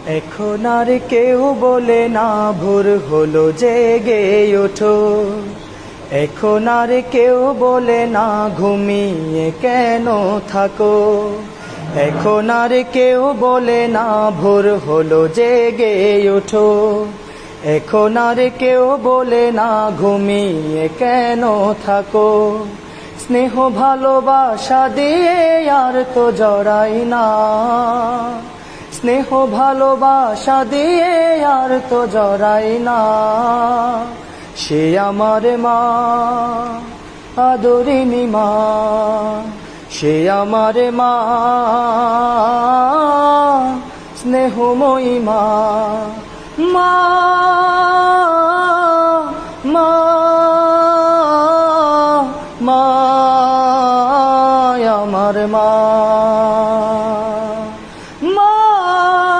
এখন আর কেউ বলে না ভোর হলো জেগে ওঠো, এখন আর কেউ বলে না ঘুমিয়ে কেন থাকো, এখন আর কেউ বলে না ভোর হলো জেগে ওঠো, এখন আর কেউ বলে না ঘুমিয়ে কেন থাকো। স্নেহ ভালোবাসা দিয়ে আর তো জড়াই না, স্নেহ ভালোবাসা দিয়ে আর তো জড়াই না। সে আমার মা, আদরিনী মা, সে আমার মা, স্নেহময়ী মা, মা।